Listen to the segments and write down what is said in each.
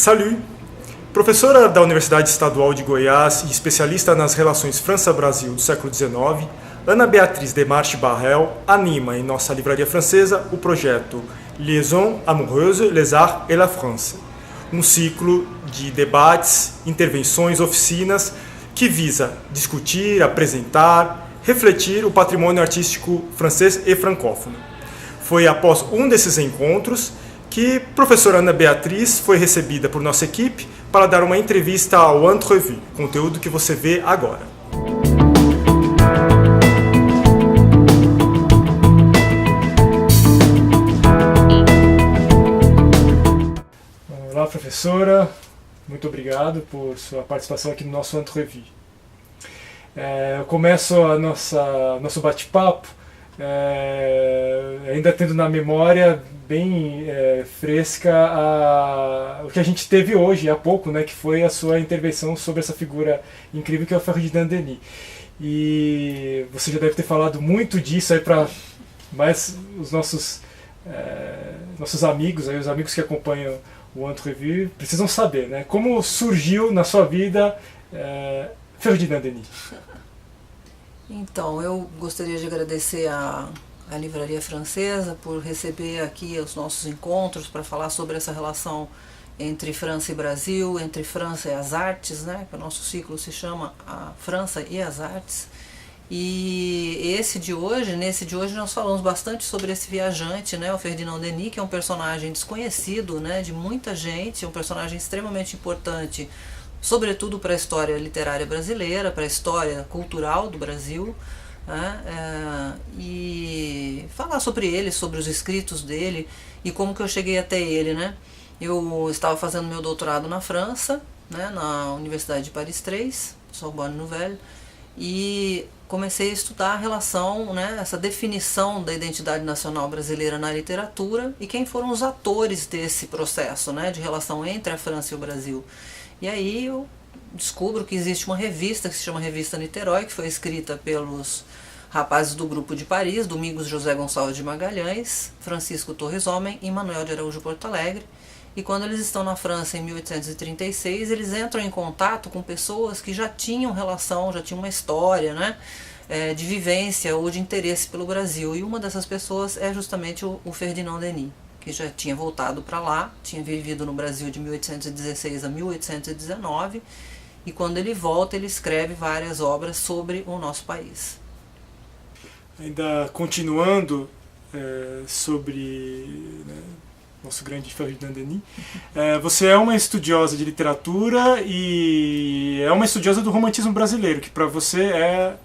Salut! Professora da Universidade Estadual de Goiás e especialista nas relações França-Brasil do século XIX, Ana Beatriz Demarche Barrel anima em nossa livraria francesa o projeto Liaisons amoureuses, les arts et la France, um ciclo de debates, intervenções, oficinas que visa discutir, apresentar, refletir o patrimônio artístico francês e francófono. Foi após um desses encontros que a professora Ana Beatriz foi recebida por nossa equipe para dar uma entrevista ao Entrevue, conteúdo que você vê agora. Olá, professora. Muito obrigado por sua participação aqui no nosso Entrevue. Eu começo nosso bate-papo ainda tendo na memória bem fresca o que a gente teve hoje, há pouco, né, que foi a sua intervenção sobre essa figura incrível que é o Ferdinand Denis. E você já deve ter falado muito disso aí para mais os nossos amigos, aí, os amigos que acompanham o Entrevue, precisam saber, né, como surgiu na sua vida Ferdinand Denis. Então, eu gostaria de agradecer à Livraria Francesa por receber aqui os nossos encontros para falar sobre essa relação entre França e Brasil, entre França e as artes, né? O nosso ciclo se chama a França e as Artes. E nesse de hoje nós falamos bastante sobre esse viajante, né? O Ferdinand Denis, que é um personagem desconhecido, né? De muita gente, um personagem extremamente importante, sobretudo para a história literária brasileira, para a história cultural do Brasil, né? E falar sobre ele, sobre os escritos dele e como que eu cheguei até ele, né? Eu estava fazendo meu doutorado na França, né? Na Universidade de Paris III, Sorbonne Nouvelle, e comecei a estudar a relação, né? Essa definição da identidade nacional brasileira na literatura e quem foram os atores desse processo, né? De relação entre a França e o Brasil. E aí eu descubro que existe uma revista que se chama Revista Niterói, que foi escrita pelos rapazes do Grupo de Paris, Domingos José Gonçalves de Magalhães, Francisco Torres Homem e Manuel de Araújo Porto Alegre. E quando eles estão na França em 1836, eles entram em contato com pessoas que já tinham relação, já tinham uma história, né, de vivência ou de interesse pelo Brasil. E uma dessas pessoas é justamente o Ferdinand Denis, que já tinha voltado para lá, tinha vivido no Brasil de 1816 a 1819, e quando ele volta ele escreve várias obras sobre o nosso país. Ainda continuando sobre nosso grande Ferdinand Denis, você é uma estudiosa de literatura e é uma estudiosa do romantismo brasileiro, que para você é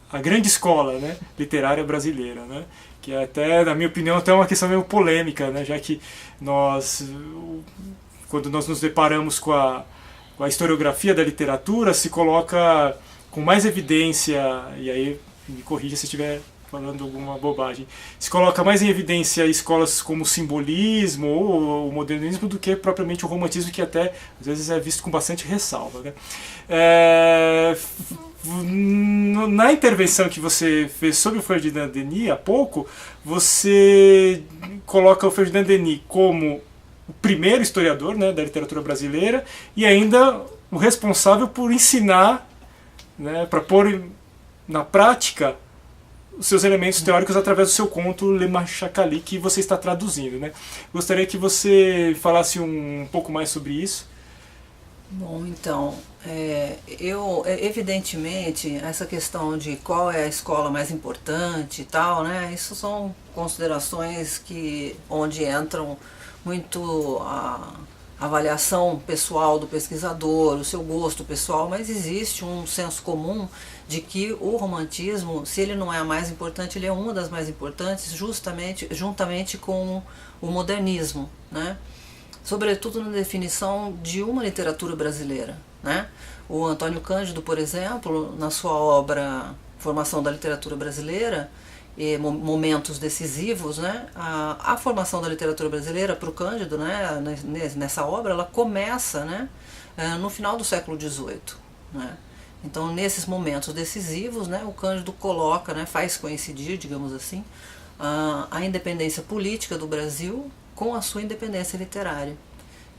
a grande escola, né, literária brasileira, né? Que é até, na minha opinião, até uma questão meio polêmica, né? Já que quando nós nos deparamos com a historiografia da literatura, se coloca com mais evidência, e aí me corrija se estiver falando alguma bobagem, se coloca mais em evidência escolas como o simbolismo ou o modernismo do que propriamente o romantismo, que até às vezes é visto com bastante ressalva, né? Na intervenção que você fez sobre o Ferdinand Denis há pouco, você coloca o Ferdinand Denis como o primeiro historiador, né, da literatura brasileira e ainda o responsável por ensinar, né, para pôr na prática os seus elementos teóricos através do seu conto Le Machacali, que você está traduzindo, né? Gostaria que você falasse um pouco mais sobre isso. Bom, então, evidentemente, essa questão de qual é a escola mais importante e tal, né, isso são considerações onde entram muito a avaliação pessoal do pesquisador, o seu gosto pessoal, mas existe um senso comum de que o romantismo, se ele não é a mais importante, ele é uma das mais importantes, juntamente com o modernismo, né? Sobretudo na definição de uma literatura brasileira, né? O Antônio Cândido, por exemplo, na sua obra Formação da Literatura Brasileira, e Momentos Decisivos, né? A formação da literatura brasileira para o Cândido, né? Nessa obra, ela começa, né? No final do século XVIII, né? Então, nesses momentos decisivos, né, o Cândido coloca, né, faz coincidir, digamos assim, a independência política do Brasil com a sua independência literária.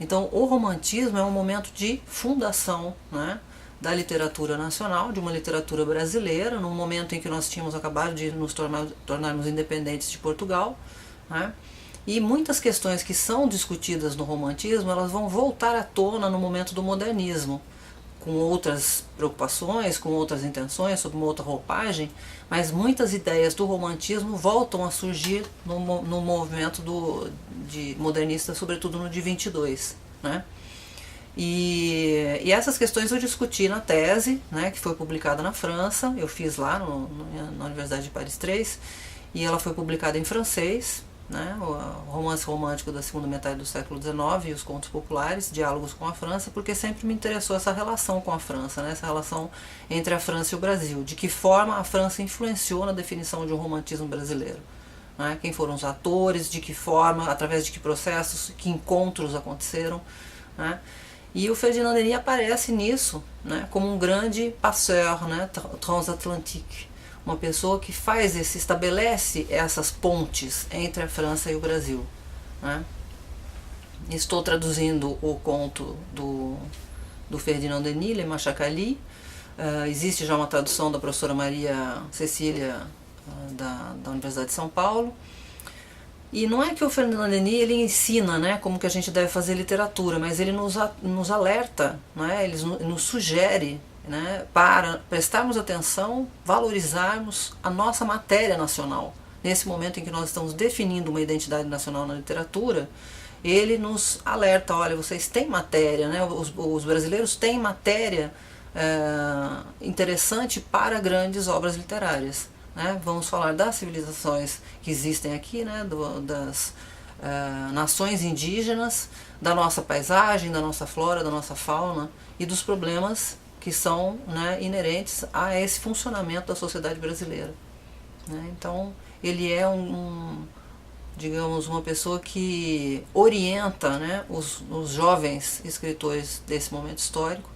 Então o romantismo é um momento de fundação, né, da literatura nacional, de uma literatura brasileira, num momento em que nós tínhamos acabado de nos tornarmos independentes de Portugal, né? E muitas questões que são discutidas no romantismo, elas vão voltar à tona no momento do modernismo, com outras preocupações, com outras intenções, sob uma outra roupagem, mas muitas ideias do romantismo voltam a surgir no movimento de modernista, sobretudo no de 22, né? E essas questões eu discuti na tese, né, que foi publicada na França, eu fiz lá na Universidade de Paris III, e ela foi publicada em francês, né, o romance romântico da segunda metade do século XIX e os contos populares, diálogos com a França, porque sempre me interessou essa relação com a França, né, essa relação entre a França e o Brasil, de que forma a França influenciou na definição de um romantismo brasileiro, né, quem foram os atores, de que forma, através de que processos, que encontros aconteceram, né. E o Ferdinand Denis aparece nisso, né, como um grande passeur, né, transatlantique, uma pessoa que estabelece essas pontes entre a França e o Brasil, né. Estou traduzindo o conto do Ferdinand Denis, Le Machacali. Existe já uma tradução da professora Maria Cecília, da Universidade de São Paulo. E não é que o Ferdinand Denis ele ensina, né, como que a gente deve fazer literatura, mas ele nos alerta, né, ele nos sugere, né, para prestarmos atenção, valorizarmos a nossa matéria nacional. Nesse momento em que nós estamos definindo uma identidade nacional na literatura, ele nos alerta, olha, vocês têm matéria, né, os brasileiros têm matéria interessante para grandes obras literárias. Né? Vamos falar das civilizações que existem aqui, né? Das nações indígenas, da nossa paisagem, da nossa flora, da nossa fauna e dos problemas que são, né, inerentes a esse funcionamento da sociedade brasileira. Né? Então ele é digamos, uma pessoa que orienta, né, os jovens escritores desse momento histórico,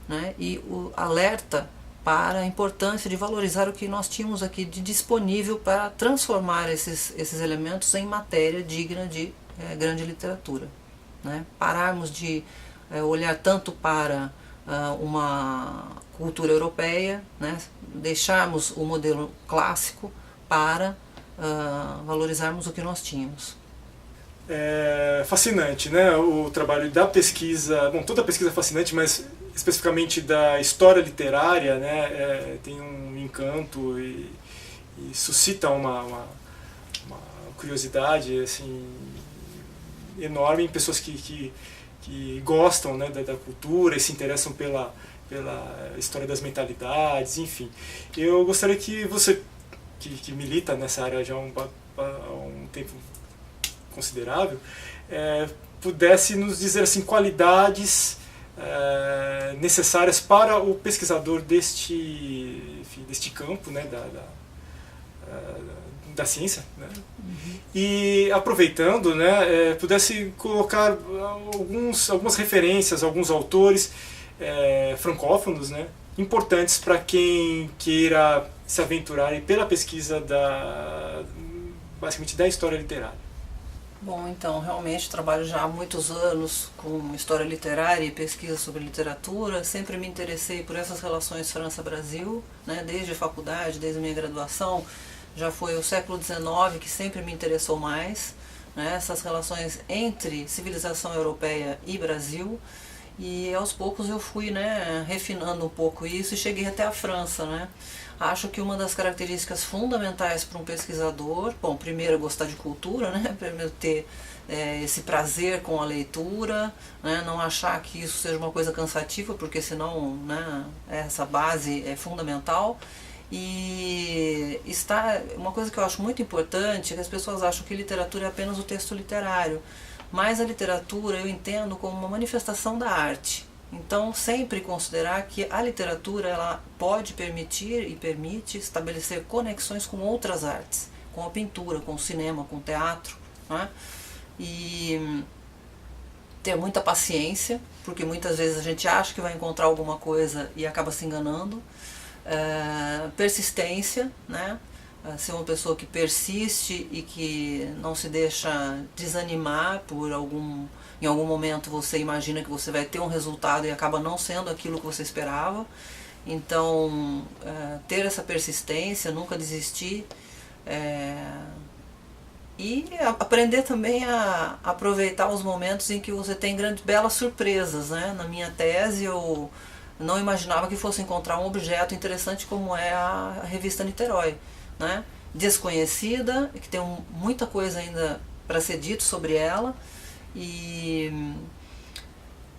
né, e alerta para a importância de valorizar o que nós tínhamos aqui de disponível para transformar esses elementos em matéria digna de grande literatura. Né? Pararmos de olhar tanto para uma cultura europeia, né? Deixarmos o modelo clássico para valorizarmos o que nós tínhamos. É fascinante, né? O trabalho da pesquisa, bom, toda a pesquisa é fascinante, mas especificamente da história literária, né? Tem um encanto e suscita uma curiosidade assim enorme em pessoas que gostam, né, da cultura e se interessam pela história das mentalidades, enfim. Eu gostaria que você, que milita nessa área já há um tempo considerável, pudesse nos dizer assim, qualidades necessárias para o pesquisador deste campo, né, da ciência, né? Uhum. E aproveitando, né, pudesse colocar algumas referências, alguns autores francófonos, né, importantes para quem queira se aventurar pela pesquisa basicamente da história literária. Bom, então, realmente trabalho já há muitos anos com história literária e pesquisa sobre literatura. Sempre me interessei por essas relações França-Brasil, né, desde a faculdade, desde a minha graduação. Já foi o século XIX que sempre me interessou mais, né, essas relações entre civilização europeia e Brasil. E aos poucos eu fui, né, refinando um pouco isso e cheguei até a França, né. Acho que uma das características fundamentais para um pesquisador, bom, primeiro gostar de cultura, né, primeiro ter esse prazer com a leitura, né, não achar que isso seja uma coisa cansativa, porque senão, né, essa base é fundamental. E uma coisa que eu acho muito importante é que as pessoas acham que literatura é apenas o texto literário, mas a literatura eu entendo como uma manifestação da arte. Então, sempre considerar que a literatura ela pode permitir e permite estabelecer conexões com outras artes, com a pintura, com o cinema, com o teatro, né? E ter muita paciência, porque muitas vezes a gente acha que vai encontrar alguma coisa e acaba se enganando. Persistência, né? Ser uma pessoa que persiste e que não se deixa desanimar por algum em algum momento você imagina que você vai ter um resultado e acaba não sendo aquilo que você esperava. Então, ter essa persistência, nunca desistir, e aprender também a aproveitar os momentos em que você tem grandes, belas surpresas, né? Na minha tese eu não imaginava que fosse encontrar um objeto interessante como é a revista Niterói, né? Desconhecida, que tem muita coisa ainda para ser dito sobre ela, e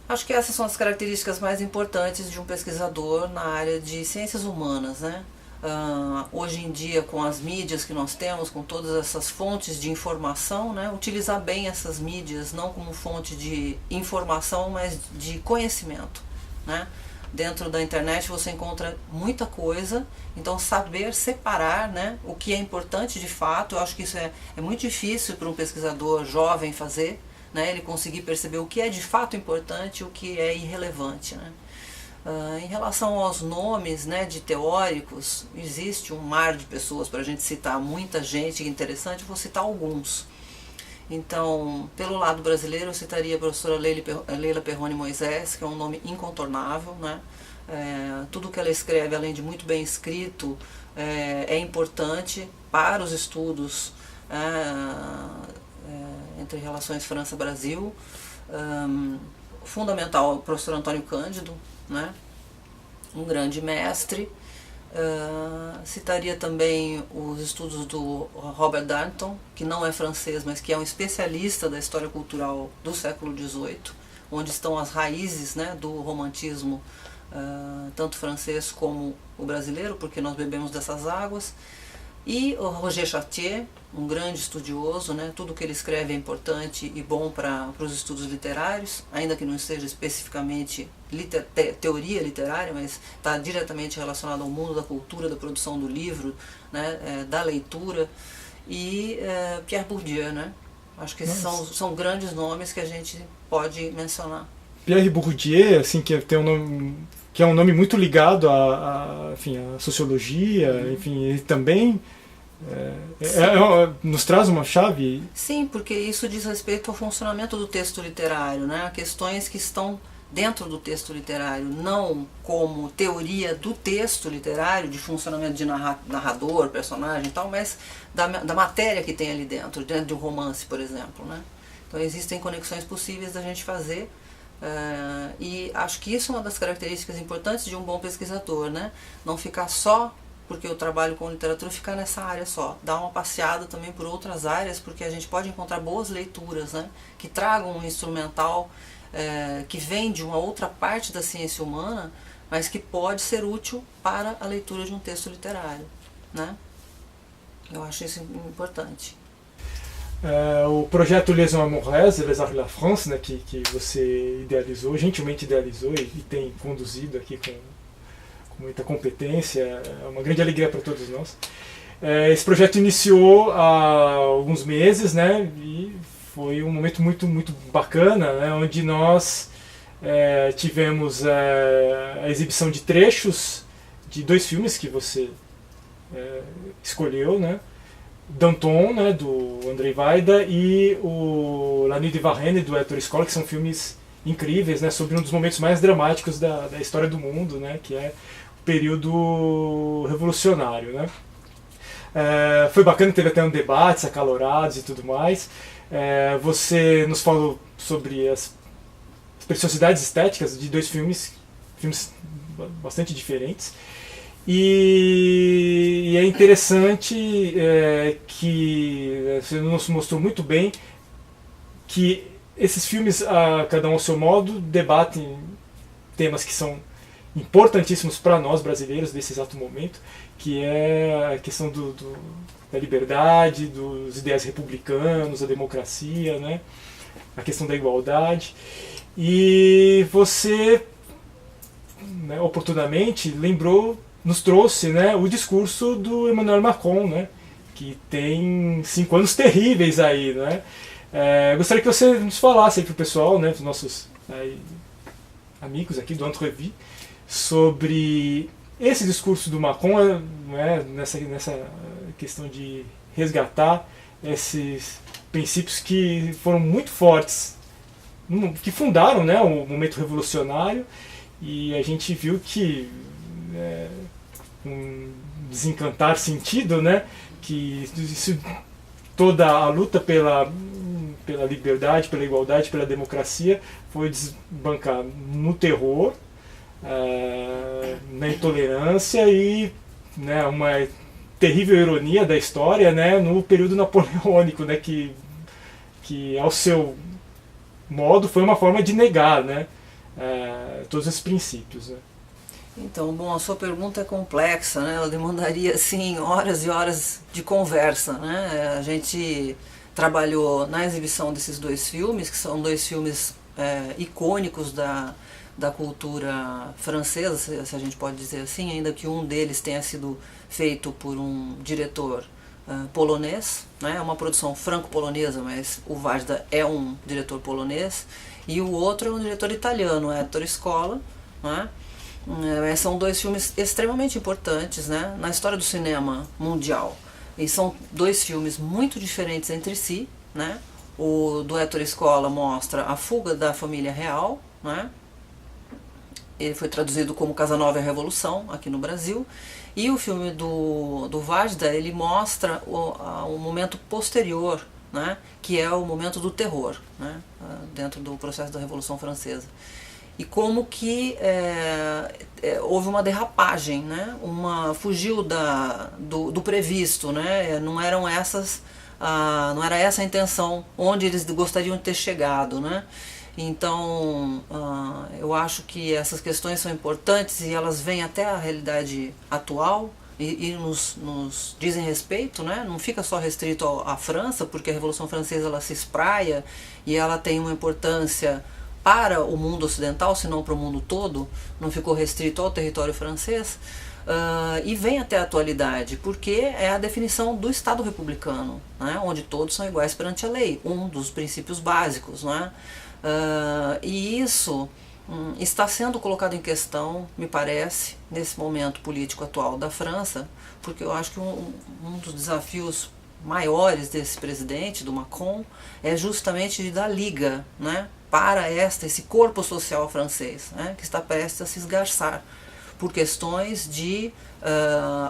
acho que essas são as características mais importantes de um pesquisador na área de ciências humanas, né? Hoje em dia, com as mídias que nós temos, com todas essas fontes de informação, né, utilizar bem essas mídias não como fonte de informação, mas de conhecimento, né? Dentro da internet você encontra muita coisa, então saber separar, né, o que é importante de fato. Eu acho que isso é muito difícil para um pesquisador jovem fazer, né, ele conseguir perceber o que é de fato importante e o que é irrelevante, né? Em relação aos nomes, né, de teóricos, existe um mar de pessoas para a gente citar, muita gente interessante, vou citar alguns. Então, pelo lado brasileiro, eu citaria a professora Leila Perrone Moisés, que é um nome incontornável, né? Tudo que ela escreve, além de muito bem escrito, é importante para os estudos entre relações França-Brasil. Fundamental o professor Antônio Cândido, né? Um grande mestre. Citaria também os estudos do Robert Darnton, que não é francês, mas que é um especialista da história cultural do século XVIII, onde estão as raízes, né, do romantismo, tanto francês como o brasileiro, porque nós bebemos dessas águas. E o Roger Chartier, um grande estudioso, né? Tudo que ele escreve é importante e bom para os estudos literários, ainda que não seja especificamente teoria literária, mas está diretamente relacionado ao mundo da cultura, da produção do livro, né? Da leitura. E Pierre Bourdieu, né? Acho que esses são grandes nomes que a gente pode mencionar. Pierre Bourdieu, assim, que tem um nome, que é um nome muito ligado enfim, à sociologia, enfim, ele também nos traz uma chave. Sim, porque isso diz respeito ao funcionamento do texto literário, né? A questões que estão dentro do texto literário, não como teoria do texto literário, de funcionamento de narrador, personagem e tal, mas da matéria que tem ali dentro de um romance, por exemplo, né? Então existem conexões possíveis da gente fazer. E acho que isso é uma das características importantes de um bom pesquisador, né? Não ficar só, porque eu trabalho com literatura, ficar nessa área só. Dar uma passeada também por outras áreas, porque a gente pode encontrar boas leituras, né? Que tragam um instrumental que vem de uma outra parte da ciência humana, mas que pode ser útil para a leitura de um texto literário, né? Eu acho isso importante. O projeto Liaison Amoureuse, Les Arts de la France, né, que você idealizou, gentilmente idealizou e tem conduzido aqui com muita competência, é uma grande alegria para todos nós. Esse projeto iniciou há alguns meses, né, e foi um momento muito, muito bacana, né, onde nós tivemos a exibição de trechos de 2 filmes que você escolheu, né, Danton, né, do Andrzej Wajda, e o La Nuit de Varennes, do Hector Escola, que são filmes incríveis, né, sobre um dos momentos mais dramáticos da história do mundo, né, que é o período revolucionário, né. Foi bacana, teve até debates acalorados e tudo mais. Você nos falou sobre as preciosidades estéticas de 2 filmes bastante diferentes. E é interessante que você nos mostrou muito bem que esses filmes, cada um ao seu modo, debatem temas que são importantíssimos para nós brasileiros desse exato momento, que é a questão da liberdade, dos ideais republicanos, a democracia, né? A questão da igualdade. E você, né, oportunamente nos trouxe, né, o discurso do Emmanuel Macron, né, que tem 5 anos terríveis aí, né. Gostaria que você nos falasse para o pessoal, né, os nossos amigos aqui do Entrevue, sobre esse discurso do Macron, né, nessa questão de resgatar esses princípios que foram muito fortes que fundaram, né, o movimento revolucionário, e a gente viu que um desencantar sentido, né, que toda a luta pela liberdade, pela igualdade, pela democracia foi desbancar no terror, na intolerância e, né, uma terrível ironia da história, né, no período napoleônico, né, que ao seu modo foi uma forma de negar, né, todos esses princípios, né. Então, bom, a sua pergunta é complexa, né? Ela demandaria, assim, horas e horas de conversa, né? A gente trabalhou na exibição desses dois filmes, que são dois filmes icônicos da cultura francesa, se a gente pode dizer assim, ainda que um deles tenha sido feito por um diretor polonês, né? É uma produção franco-polonesa, mas o Vajda é um diretor polonês, e o outro é um diretor italiano, Ettore Scola, né? São dois filmes extremamente importantes, né, na história do cinema mundial. E são dois filmes muito diferentes entre si, né? O do Ettore Scola mostra a fuga da família real, né? Ele foi traduzido como Casanova e a Revolução aqui no Brasil. E o filme do Vajda, ele mostra o momento posterior, né, que é o momento do terror, né, dentro do processo da Revolução Francesa. E como que houve uma derrapagem, né? Fugiu do previsto, né? Não era essa a intenção onde eles gostariam de ter chegado, né? Então, eu acho que essas questões são importantes e elas vêm até a realidade atual e nos dizem respeito, né? Não fica só restrito à França, porque a Revolução Francesa ela se espraia e ela tem uma importância para o mundo ocidental, se não para o mundo todo, não ficou restrito ao território francês, e vem até a atualidade, porque é a definição do Estado republicano, né, onde todos são iguais perante a lei, um dos princípios básicos, né, e isso está sendo colocado em questão, me parece, nesse momento político atual da França, porque eu acho que um dos desafios maiores desse presidente, do Macron, é justamente de dar liga, né, para esse corpo social francês, né, que está prestes a se esgarçar por questões de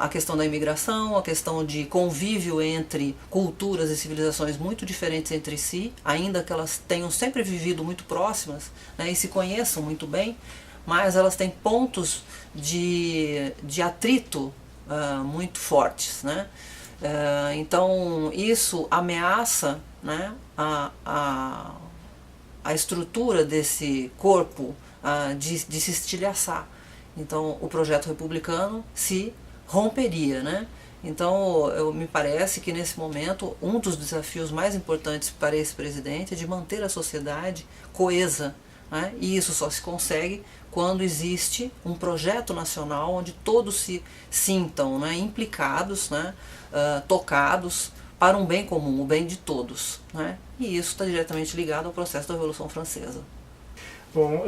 a questão da imigração, a questão de convívio entre culturas e civilizações muito diferentes entre si, ainda que elas tenham sempre vivido muito próximas, né, e se conheçam muito bem, mas elas têm pontos de atrito muito fortes, né. Então isso ameaça, né, a estrutura desse corpo de se estilhaçar. Então o projeto republicano se romperia, né? Então me parece que nesse momento um dos desafios mais importantes para esse presidente é de manter a sociedade coesa, né? E isso só se consegue quando existe um projeto nacional onde todos se sintam, né, implicados, né, tocados para um bem comum, o bem de todos, né? E isso está diretamente ligado ao processo da Revolução Francesa. Bom,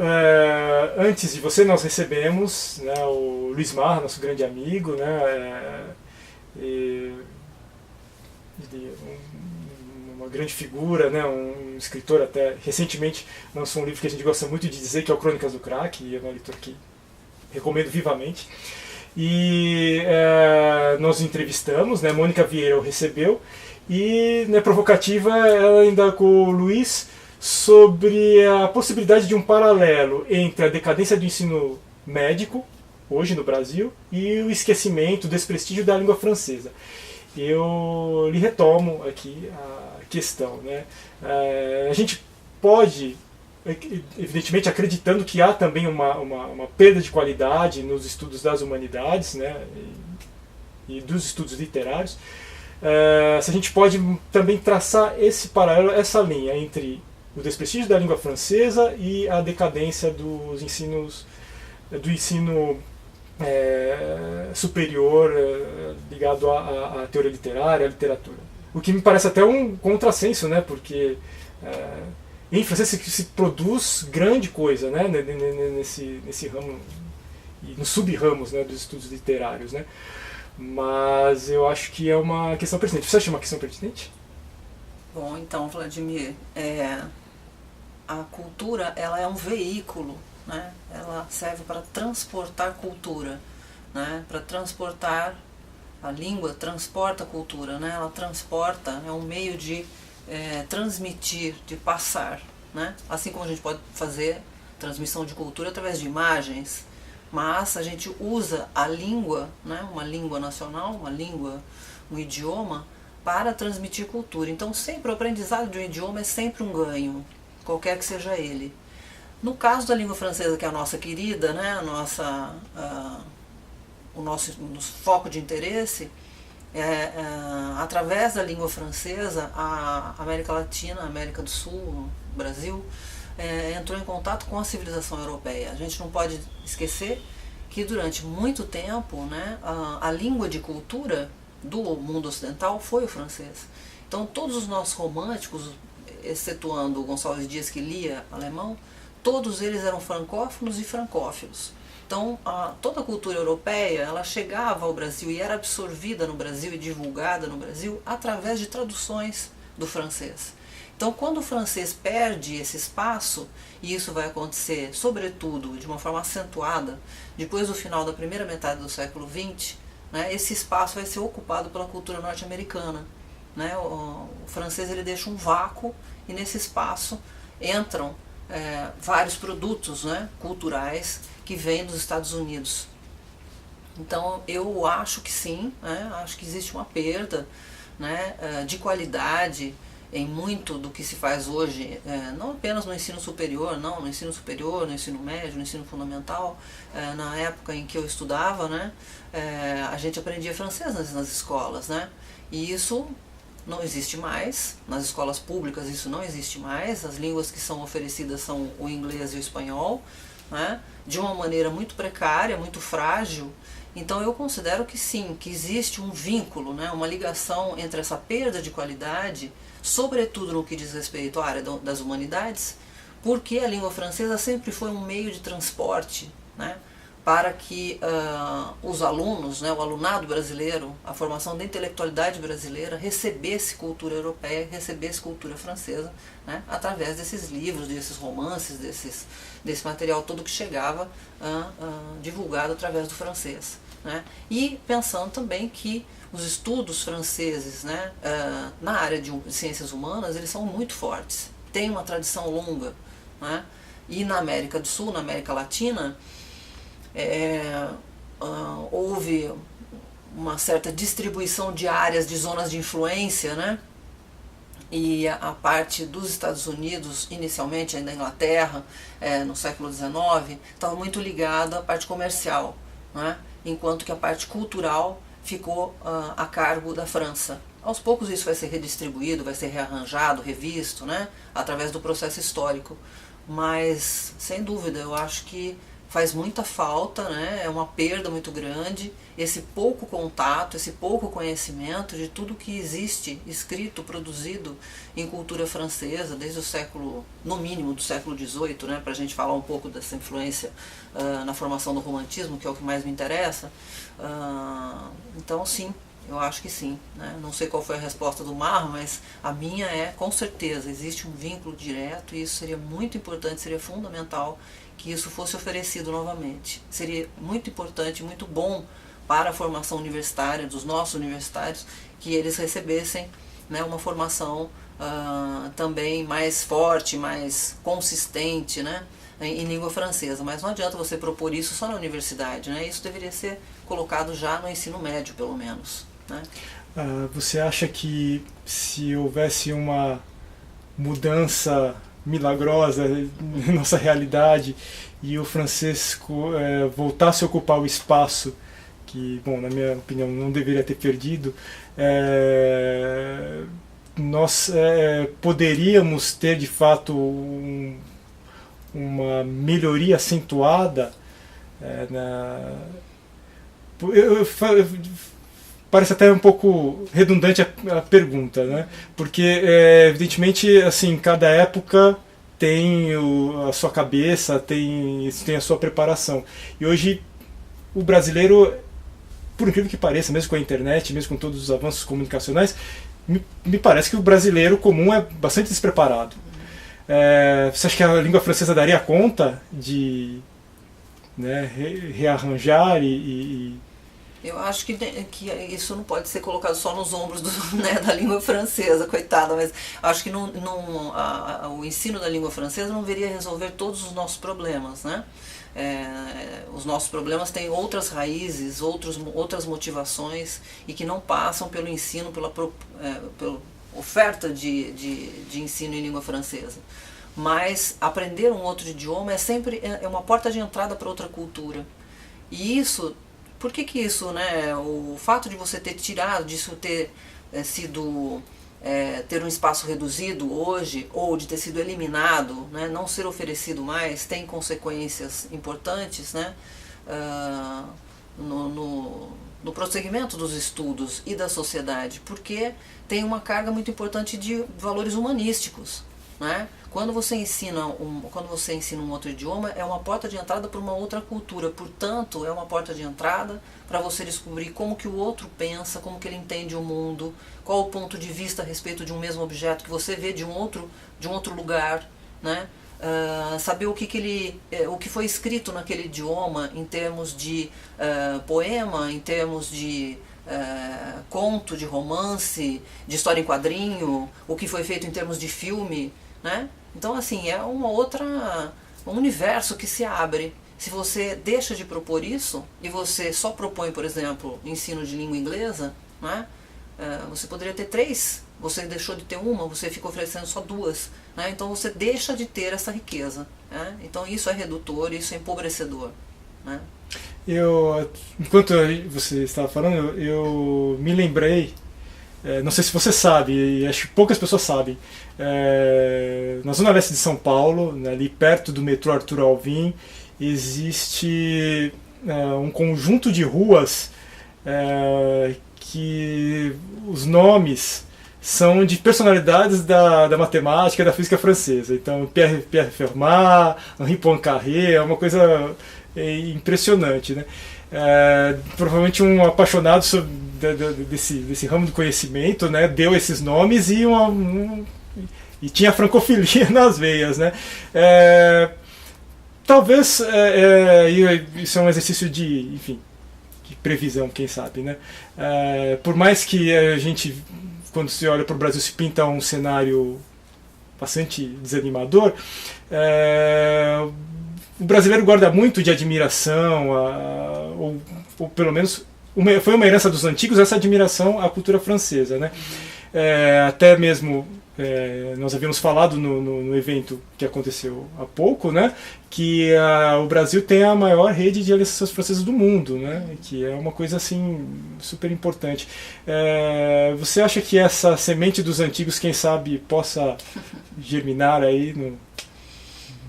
antes de você nós recebemos, né, o Luiz Marra, nosso grande amigo, né, uma grande figura, né, um escritor, até recentemente lançou um livro que a gente gosta muito de dizer, que é o Crônicas do Crack, e é uma leitura que recomendo vivamente. E nós entrevistamos, né, Mônica Vieira o recebeu, e, né, provocativa ela ainda com o Luiz sobre a possibilidade de um paralelo entre a decadência do ensino médico, hoje no Brasil, e o esquecimento, o desprestígio da língua francesa. Eu lhe retomo aqui a questão, né? A gente pode, evidentemente, acreditando que há também uma perda de qualidade nos estudos das humanidades, né, e dos estudos literários, se a gente pode também traçar esse paralelo, essa linha entre o desprestígio da língua francesa e a decadência do ensino superior ligado à teoria literária, à literatura. O que me parece até um contrassenso, né, porque em francês se produz grande coisa, né, nesse ramo e nos sub-ramos, né, dos estudos literários, né. Mas eu acho que é uma questão pertinente. Você acha uma questão pertinente? Bom, então, Vladimir, a cultura, ela é um veículo, né? Ela serve para transportar cultura, né? Para transportar, a língua transporta a cultura, né? Ela transporta, é um meio de transmitir, de passar, né? Assim como a gente pode fazer transmissão de cultura através de imagens, mas a gente usa a língua, né? Uma língua nacional, uma língua, um idioma, para transmitir cultura. Então sempre o aprendizado de um idioma é sempre um ganho, qualquer que seja ele. No caso da língua francesa, que é a nossa querida, né, o nosso foco de interesse, através da língua francesa, a América Latina, a América do Sul, o Brasil, entrou em contato com a civilização europeia. A gente não pode esquecer que durante muito tempo, né, a língua de cultura do mundo ocidental foi o francês. Então todos os nossos românticos, excetuando o Gonçalves Dias, que lia alemão, todos eles eram francófonos e francófilos. Então toda a cultura europeia, ela chegava ao Brasil e era absorvida no Brasil e divulgada no Brasil através de traduções do francês. Então quando o francês perde esse espaço, e isso vai acontecer sobretudo de uma forma acentuada depois do final da primeira metade do século XX, né, esse espaço vai ser ocupado pela cultura norte-americana, né? O francês, ele deixa um vácuo, e nesse espaço entram vários produtos, né, culturais que vêm dos Estados Unidos. Então eu acho que sim, né, acho que existe uma perda, né, de qualidade em muito do que se faz hoje, não apenas no ensino superior, não, no ensino superior, no ensino médio, no ensino fundamental. Na época em que eu estudava, né, a gente aprendia francês nas escolas, né, e isso não existe mais, nas escolas públicas isso não existe mais, as línguas que são oferecidas são o inglês e o espanhol, né, de uma maneira muito precária, muito frágil. Então eu considero que sim, que existe um vínculo, né, uma ligação entre essa perda de qualidade, sobretudo no que diz respeito à área das humanidades, porque a língua francesa sempre foi um meio de transporte, né, para que os alunos, né, o alunado brasileiro, a formação da intelectualidade brasileira recebesse cultura europeia, recebesse cultura francesa, né, através desses livros, desses romances, desse material todo que chegava divulgado através do francês, né. E pensando também que os estudos franceses, né, na área de ciências humanas, eles são muito fortes, têm uma tradição longa, né, e na América do Sul, na América Latina, houve uma certa distribuição de áreas, de zonas de influência, né? E a parte dos Estados Unidos, inicialmente ainda a Inglaterra, no século XIX, estava muito ligada à parte comercial, né? Enquanto que a parte cultural ficou a cargo da França. Aos poucos isso vai ser redistribuído, vai ser rearranjado, revisto, né? Através do processo histórico. Mas, sem dúvida, eu acho que faz muita falta, né? É uma perda muito grande, esse pouco contato, esse pouco conhecimento de tudo que existe escrito, produzido em cultura francesa, desde o século, no mínimo do século XVIII, né? Para a gente falar um pouco dessa influência na formação do romantismo, que é o que mais me interessa. Então sim, eu acho que sim, né? Não sei qual foi a resposta do Marro, mas a minha é, com certeza, existe um vínculo direto, e isso seria muito importante, seria fundamental que isso fosse oferecido novamente. Seria muito importante, muito bom para a formação universitária, dos nossos universitários, que eles recebessem, né, uma formação também mais forte, mais consistente, né, em língua francesa. Mas não adianta você propor isso só na universidade, né? Isso deveria ser colocado já no ensino médio, pelo menos, né? Você acha que se houvesse uma mudança milagrosa na nossa realidade e o francês voltasse a ocupar o espaço que, bom, na minha opinião, não deveria ter perdido, nós poderíamos ter de fato uma melhoria acentuada parece até um pouco redundante a pergunta, né? Porque, evidentemente, assim, cada época tem a sua cabeça, tem a sua preparação. E hoje, o brasileiro, por incrível que pareça, mesmo com a internet, mesmo com todos os avanços comunicacionais, me parece que o brasileiro comum é bastante despreparado. Você acha que a língua francesa daria conta de, né, rearranjar Eu acho que isso não pode ser colocado só nos ombros né, da língua francesa, coitada, mas acho que o ensino da língua francesa não viria resolver todos os nossos problemas, né? Os nossos problemas têm outras raízes, outras motivações e que não passam pelo ensino, pela oferta de ensino em língua francesa. Mas aprender um outro idioma sempre uma porta de entrada para outra cultura. E isso, por que isso, né? O fato de você ter tirado, disso ter ter um espaço reduzido hoje, ou de ter sido eliminado, né, não ser oferecido mais, tem consequências importantes, né, no prosseguimento dos estudos e da sociedade, porque tem uma carga muito importante de valores humanísticos, né? Quando você ensina um outro idioma, é uma porta de entrada para uma outra cultura, portanto, é uma porta de entrada para você descobrir como que o outro pensa, como que ele entende o mundo, qual o ponto de vista a respeito de um mesmo objeto que você vê de um outro lugar, né? Saber o que foi escrito naquele idioma em termos de poema, em termos de conto, de romance, de história em quadrinho, o que foi feito em termos de filme, né? Então, assim, é um universo que se abre. Se você deixa de propor isso e você só propõe, por exemplo, ensino de língua inglesa, né? Você poderia ter 3, você deixou de ter uma, você fica oferecendo só 2, né? Então você deixa de ter essa riqueza, né? Então isso é redutor, isso é empobrecedor, né? Enquanto você estava falando, eu me lembrei, não sei se você sabe, e acho que poucas pessoas sabem, na zona leste de São Paulo, ali perto do metrô Arthur Alvim, existe um conjunto de ruas que os nomes são de personalidades da matemática e da física francesa. Então, Pierre Fermat, Henri Poincaré, é uma coisa impressionante, né? Provavelmente um apaixonado desse ramo do conhecimento, né, deu esses nomes e tinha francofilia nas veias, né? Talvez isso é um exercício de previsão, quem sabe, né? Por mais que a gente, quando se olha para o Brasil, se pinta um cenário bastante desanimador, o brasileiro guarda muito de admiração, ou pelo menos foi uma herança dos antigos essa admiração à cultura francesa, né? Até mesmo nós havíamos falado no evento que aconteceu há pouco, né, que o Brasil tem a maior rede de alianças francesas do mundo, né, que é uma coisa assim super importante. Você acha que essa semente dos antigos, quem sabe, possa germinar aí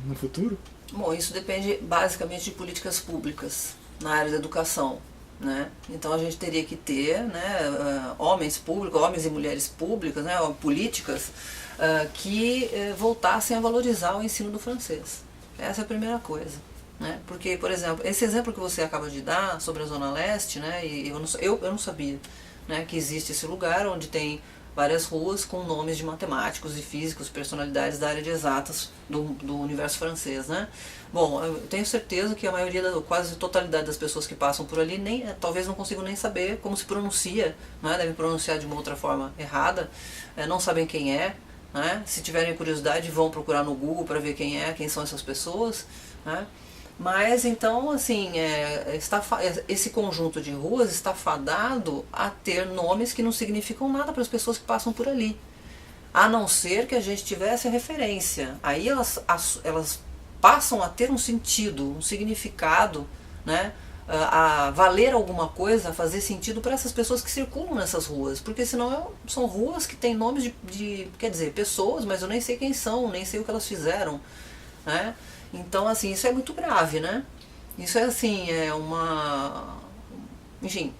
no futuro? Bom, isso depende basicamente de políticas públicas na área da educação, né? Então a gente teria que ter, né, homens e mulheres públicas, né, políticas que voltassem a valorizar o ensino do francês. Essa é a primeira coisa, né? Porque, por exemplo, esse exemplo que você acaba de dar sobre a Zona Leste, né, e eu não sabia, né, que existe esse lugar onde tem várias ruas com nomes de matemáticos e físicos, personalidades da área de exatas do universo francês, né? Bom, eu tenho certeza que a maioria, quase totalidade das pessoas que passam por ali, talvez não consigam nem saber como se pronuncia, né? Devem pronunciar de uma outra forma errada, não sabem quem é, né? Se tiverem curiosidade, vão procurar no Google para ver quem são essas pessoas, né? Mas então, assim, esse conjunto de ruas está fadado a ter nomes que não significam nada para as pessoas que passam por ali, a não ser que a gente tivesse a referência. Aí elas passam a ter um sentido, um significado, né, a valer alguma coisa, a fazer sentido para essas pessoas que circulam nessas ruas, porque senão são ruas que têm nomes quer dizer, pessoas, mas eu nem sei quem são, nem sei o que elas fizeram, né? Então, assim, isso é muito grave, né? Isso é, assim, enfim,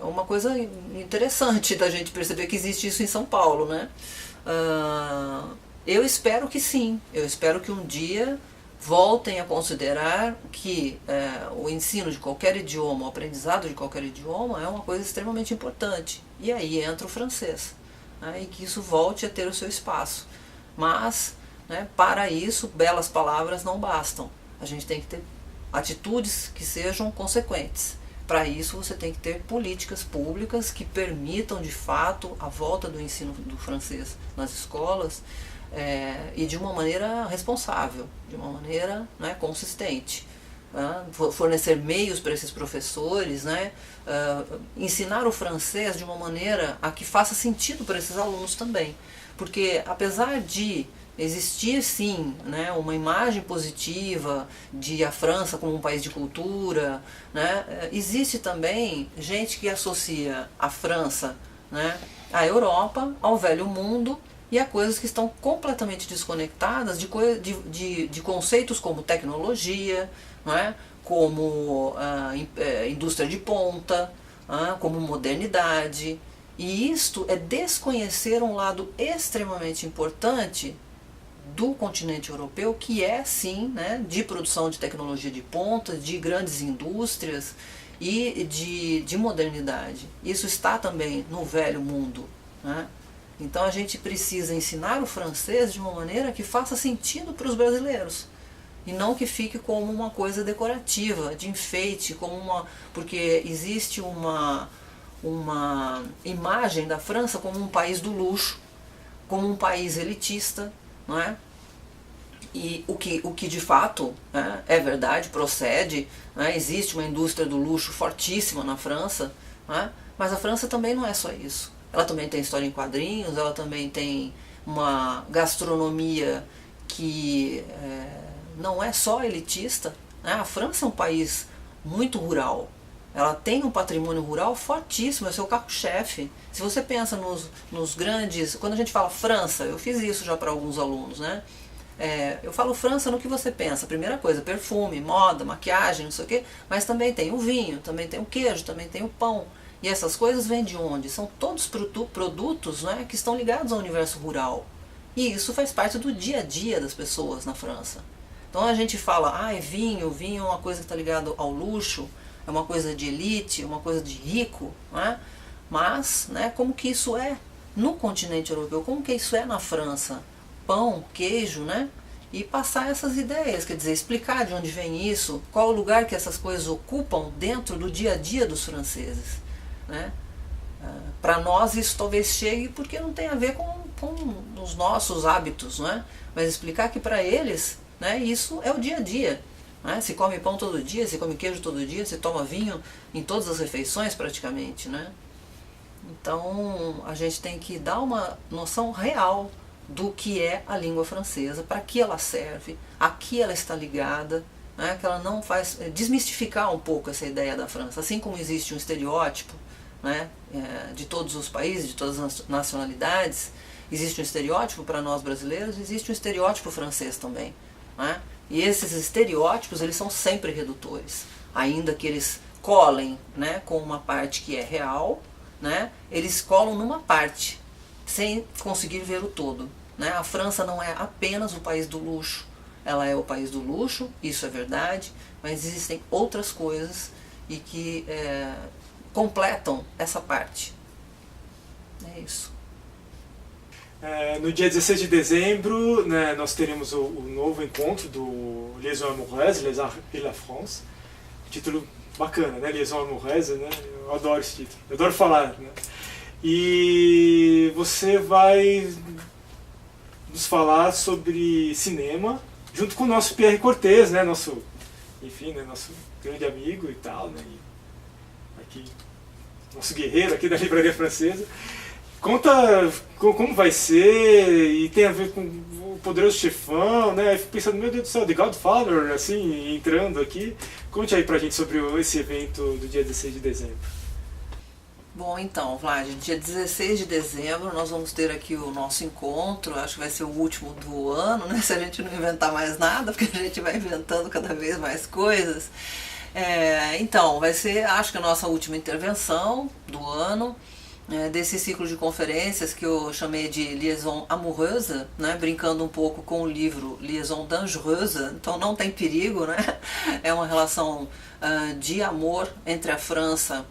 é uma coisa interessante da gente perceber que existe isso em São Paulo, né? Eu espero que sim. Eu espero que um dia voltem a considerar que o ensino de qualquer idioma, o aprendizado de qualquer idioma é uma coisa extremamente importante. E aí entra o francês, né? E que isso volte a ter o seu espaço. Mas né? Para isso, belas palavras não bastam. A gente tem que ter atitudes que sejam consequentes. Para isso, você tem que ter políticas públicas que permitam, de fato, a volta do ensino do francês nas escolas, e de uma maneira responsável, de uma maneira, né, consistente. Fornecer meios para esses professores, né, ensinar o francês de uma maneira a que faça sentido para esses alunos também. Porque, apesar de existir sim, né, uma imagem positiva de a França como um país de cultura, né, existe também gente que associa a França, né, à Europa, ao velho mundo e a coisas que estão completamente desconectadas de conceitos como tecnologia, não é? Como indústria de ponta, como modernidade. E isto é desconhecer um lado extremamente importante do continente europeu, que é sim, né, de produção de tecnologia de ponta, de grandes indústrias e de modernidade. Isso está também no velho mundo, né? Então a gente precisa ensinar o francês de uma maneira que faça sentido para os brasileiros. E não que fique como uma coisa decorativa, de enfeite, porque existe uma imagem da França como um país do luxo, como um país elitista, não é? E o que de fato, né, é verdade, procede, né? Existe uma indústria do luxo fortíssima na França, né? Mas a França também não é só isso. Ela também tem história em quadrinhos, ela também tem uma gastronomia que não é só elitista, né? A França é um país muito rural, ela tem um patrimônio rural fortíssimo, é o seu carro-chefe. Se você pensa nos grandes... Quando a gente fala França, eu fiz isso já para alguns alunos, né? Eu falo França no que você pensa. Primeira coisa, perfume, moda, maquiagem, não sei o quê, mas também tem o vinho, também tem o queijo, também tem o pão. E essas coisas vêm de onde? São todos produtos, né, que estão ligados ao universo rural. E isso faz parte do dia a dia das pessoas na França. Então a gente fala, vinho é uma coisa que está ligada ao luxo, é uma coisa de elite, é uma coisa de rico, né? Mas, né, como que isso é no continente europeu, como que isso é na França? Pão, queijo, né? E passar essas ideias, quer dizer, explicar de onde vem isso, qual o lugar que essas coisas ocupam dentro do dia a dia dos franceses, né? Para nós isso talvez chegue porque não tem a ver com os nossos hábitos, né? Mas explicar que para eles, né, isso é o dia a dia, né? Se come pão todo dia, se come queijo todo dia, se toma vinho em todas as refeições praticamente, né? Então a gente tem que dar uma noção real do que é a língua francesa, para que ela serve, a que ela está ligada, né? Que ela não faz... desmistificar um pouco essa ideia da França, assim como existe um estereótipo, né, de todos os países, de todas as nacionalidades, existe um estereótipo para nós brasileiros, existe um estereótipo francês também, né? E esses estereótipos, eles são sempre redutores, ainda que eles colem, né, com uma parte que é real, né, eles colam numa parte, sem conseguir ver o todo, né? A França não é apenas o país do luxo, ela é o país do luxo, isso é verdade, mas existem outras coisas e que completam essa parte. É isso. No dia 16 de dezembro, né, nós teremos o novo encontro do Liaison Amoureuse, Les Arts et la France. Título bacana, né? Liaison Amoureuse, né? Eu adoro esse título, eu adoro falar, né? E você vai nos falar sobre cinema, junto com o nosso Pierre Cortez, né? Nosso grande amigo e tal, né? Aqui, nosso guerreiro aqui da Livraria Francesa. Conta como vai ser, e tem a ver com o Poderoso Chefão, né? Eu fico pensando, meu Deus do céu, The Godfather, assim, entrando aqui. Conte aí pra gente sobre esse evento do dia 16 de dezembro. Bom, então, Vlad, dia 16 de dezembro nós vamos ter aqui o nosso encontro, acho que vai ser o último do ano, né? Se a gente não inventar mais nada, porque a gente vai inventando cada vez mais coisas. Então, vai ser, acho que a nossa última intervenção do ano, desse ciclo de conferências que eu chamei de Liaison Amoureuse, né, brincando um pouco com o livro Liaison Dangereuse, então não tem perigo, né? É uma relação de amor entre a França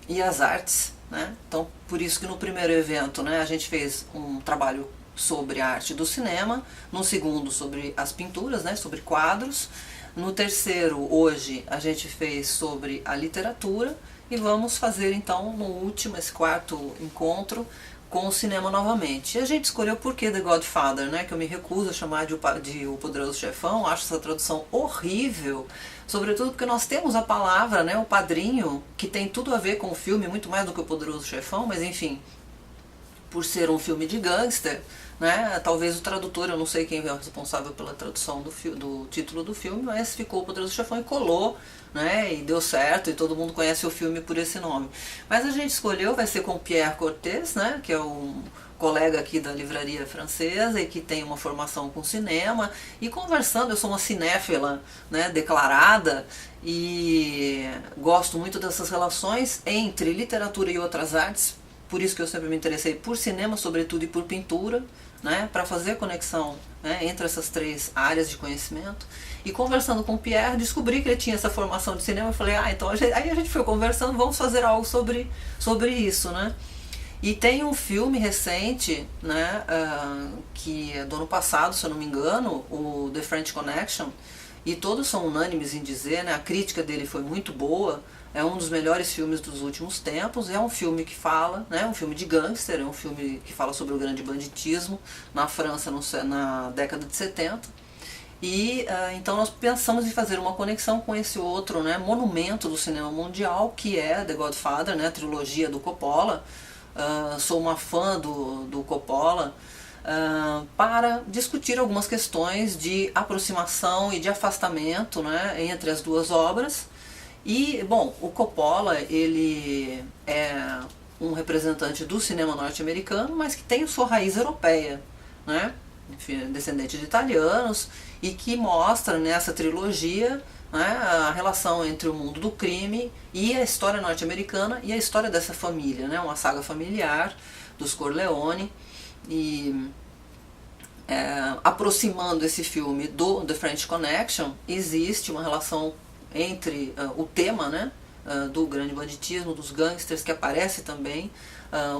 e as artes, né? Então, por isso que no primeiro evento, né, a gente fez um trabalho sobre a arte do cinema, no segundo sobre as pinturas, né, sobre quadros, no terceiro, hoje, a gente fez sobre a literatura, e vamos fazer então no último, esse quarto encontro, com o cinema novamente. E a gente escolheu por que The Godfather, né, que eu me recuso a chamar de O Poderoso Chefão, acho essa tradução horrível, sobretudo porque nós temos a palavra, né, o padrinho, que tem tudo a ver com o filme, muito mais do que O Poderoso Chefão, mas enfim, por ser um filme de gangster, né, talvez o tradutor, eu não sei quem é o responsável pela tradução do título do filme, mas ficou O Poderoso Chefão e colou, né, e deu certo, e todo mundo conhece o filme por esse nome. Mas a gente escolheu, vai ser com Pierre Cortés, né, que é um colega aqui da livraria francesa e que tem uma formação com cinema, e conversando, eu sou uma cinéfila, né, declarada, e gosto muito dessas relações entre literatura e outras artes, por isso que eu sempre me interessei por cinema, sobretudo, e por pintura, né, para fazer a conexão, né, entre essas três áreas de conhecimento. E conversando com o Pierre, descobri que ele tinha essa formação de cinema. Eu falei, então aí a gente foi conversando, vamos fazer algo sobre isso, né? E tem um filme recente, né, que é do ano passado, se eu não me engano, o The French Connection, e todos são unânimes em dizer, né, a crítica dele foi muito boa, é um dos melhores filmes dos últimos tempos, é um filme que fala, né, um filme de gangster, é um filme que fala sobre o grande banditismo na França na década de 70. E então nós pensamos em fazer uma conexão com esse outro, né, monumento do cinema mundial, que é The Godfather, né, a trilogia do Coppola. Sou uma fã do Coppola, para discutir algumas questões de aproximação e de afastamento, né, entre as duas obras. E, bom, o Coppola, ele é um representante do cinema norte-americano, mas que tem sua raiz europeia, né, descendente de italianos, e que mostra nessa trilogia, né, a relação entre o mundo do crime e a história norte-americana e a história dessa família, né, uma saga familiar dos Corleone. E aproximando esse filme do The French Connection, existe uma relação entre o tema, né, do grande banditismo, dos gangsters, que aparece também.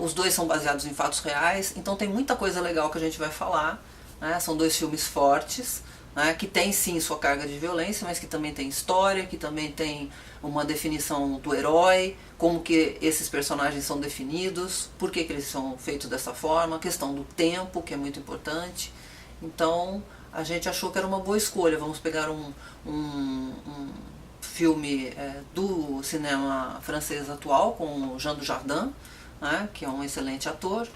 Os dois são baseados em fatos reais, então tem muita coisa legal que a gente vai falar, né? São dois filmes fortes, né, que tem sim sua carga de violência, mas que também tem história, que também tem uma definição do herói, como que esses personagens são definidos, por que eles são feitos dessa forma, a questão do tempo, que é muito importante. Então a gente achou que era uma boa escolha. Vamos pegar um filme do cinema francês atual, com o Jean Dujardin, né, que é um excelente ator,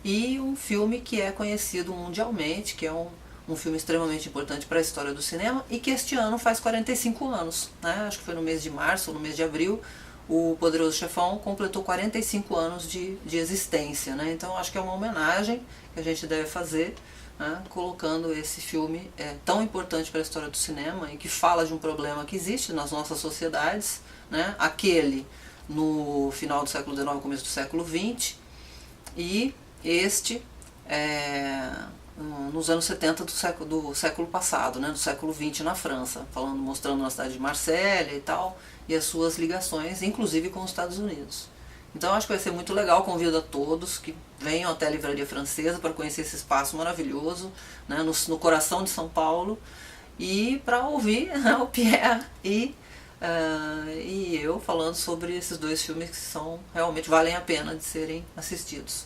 e um filme que é conhecido mundialmente, que é um filme extremamente importante para a história do cinema, e que este ano faz 45 anos, né? Acho que foi no mês de março ou no mês de abril, o Poderoso Chefão completou 45 anos de existência, né? Então acho que é uma homenagem que a gente deve fazer, né, colocando esse filme tão importante para a história do cinema e que fala de um problema que existe nas nossas sociedades, né? Aquele no final do século XIX, começo do século XX, e este nos anos 70 do século passado, né, do século XX na França, mostrando a cidade de Marselha e tal, e as suas ligações, inclusive com os Estados Unidos. Então acho que vai ser muito legal, convido a todos que venham até a Livraria Francesa para conhecer esse espaço maravilhoso, né, no coração de São Paulo, e para ouvir, né, o Pierre e eu falando sobre esses dois filmes que realmente valem a pena de serem assistidos.